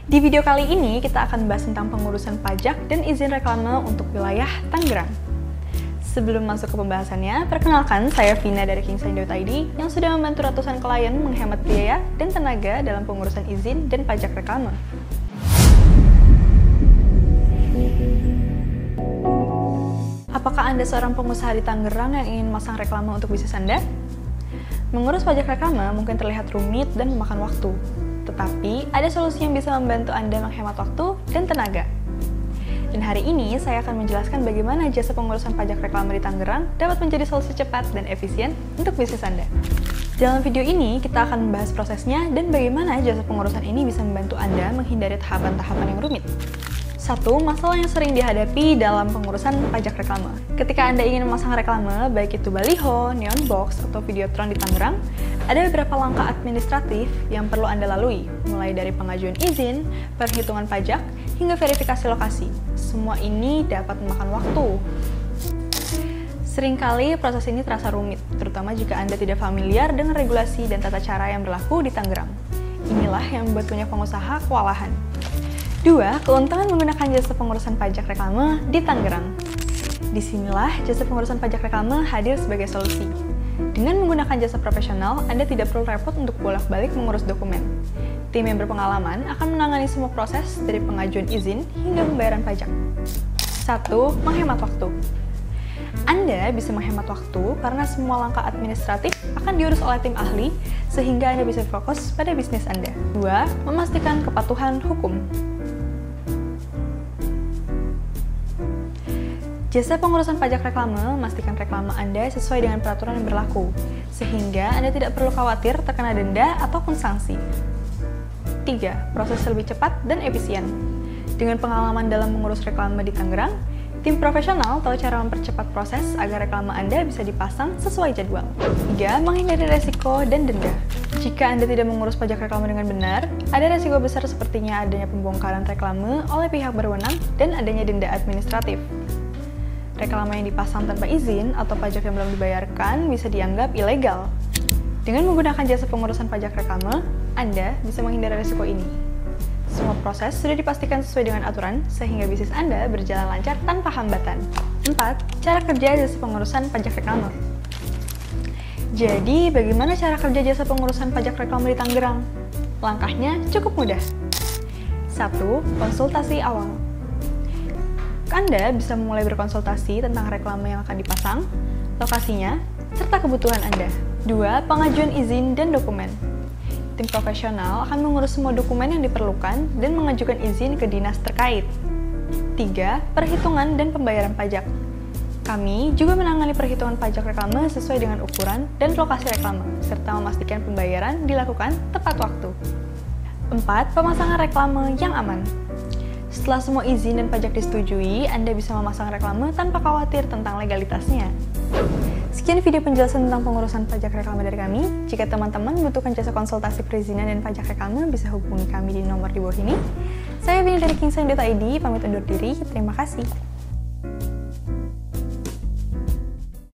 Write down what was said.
Di video kali ini kita akan bahas tentang pengurusan pajak dan izin reklame untuk wilayah Tangerang. Sebelum masuk ke pembahasannya, perkenalkan saya Vina dari kingsign.id yang sudah membantu ratusan klien menghemat biaya dan tenaga dalam pengurusan izin dan pajak reklame. Apakah Anda seorang pengusaha di Tangerang yang ingin memasang reklame untuk bisnis Anda? Mengurus pajak reklame mungkin terlihat rumit dan memakan waktu. Tetapi, ada solusi yang bisa membantu Anda menghemat waktu dan tenaga. Dan hari ini, saya akan menjelaskan bagaimana jasa pengurusan pajak reklame di Tangerang dapat menjadi solusi cepat dan efisien untuk bisnis Anda. Dalam video ini, kita akan membahas prosesnya dan bagaimana jasa pengurusan ini bisa membantu Anda menghindari tahapan-tahapan yang rumit. 1. Masalah yang sering dihadapi dalam pengurusan pajak reklame. Ketika Anda ingin memasang reklame, baik itu baliho, neon box, atau videotron di Tangerang, ada beberapa langkah administratif yang perlu Anda lalui, mulai dari pengajuan izin, perhitungan pajak, hingga verifikasi lokasi. Semua ini dapat memakan waktu. Seringkali proses ini terasa rumit, terutama jika Anda tidak familiar dengan regulasi dan tata cara yang berlaku di Tangerang. Inilah yang membuat banyak pengusaha kewalahan. 2. Keuntungan menggunakan jasa pengurusan pajak reklame di Tangerang. Disinilah jasa pengurusan pajak reklame hadir sebagai solusi. Dengan menggunakan jasa profesional, Anda tidak perlu repot untuk bolak-balik mengurus dokumen. Tim yang berpengalaman akan menangani semua proses dari pengajuan izin hingga pembayaran pajak. 1. Menghemat waktu. Anda bisa menghemat waktu karena semua langkah administratif akan diurus oleh tim ahli, sehingga Anda bisa fokus pada bisnis Anda. 2. Memastikan kepatuhan hukum. Jasa pengurusan pajak reklame memastikan reklame Anda sesuai dengan peraturan yang berlaku, sehingga Anda tidak perlu khawatir terkena denda ataupun sanksi. 3. Proses lebih cepat dan efisien. Dengan pengalaman dalam mengurus reklame di Tangerang, tim profesional tahu cara mempercepat proses agar reklame Anda bisa dipasang sesuai jadwal. 3. Menghindari resiko dan denda. Jika Anda tidak mengurus pajak reklame dengan benar, ada resiko besar sepertinya adanya pembongkaran reklame oleh pihak berwenang dan adanya denda administratif. Reklame yang dipasang tanpa izin atau pajak yang belum dibayarkan bisa dianggap ilegal. Dengan menggunakan jasa pengurusan pajak reklame, Anda bisa menghindari risiko ini. Semua proses sudah dipastikan sesuai dengan aturan, sehingga bisnis Anda berjalan lancar tanpa hambatan. 4. Cara kerja jasa pengurusan pajak reklame. Jadi, bagaimana cara kerja jasa pengurusan pajak reklame di Tangerang? Langkahnya cukup mudah. 1. Konsultasi awal. Anda bisa mulai berkonsultasi tentang reklame yang akan dipasang, lokasinya, serta kebutuhan Anda. 2. Pengajuan izin dan dokumen. Tim profesional akan mengurus semua dokumen yang diperlukan dan mengajukan izin ke dinas terkait. 3. Perhitungan dan pembayaran pajak. Kami juga menangani perhitungan pajak reklame sesuai dengan ukuran dan lokasi reklame, serta memastikan pembayaran dilakukan tepat waktu. 4. Pemasangan reklame yang aman. Setelah semua izin dan pajak disetujui, Anda bisa memasang reklame tanpa khawatir tentang legalitasnya. Sekian video penjelasan tentang pengurusan pajak reklame dari kami. Jika teman-teman membutuhkan jasa konsultasi perizinan dan pajak reklame, bisa hubungi kami di nomor di bawah ini. Saya Vina dari kingsign.id, pamit undur diri. Terima kasih.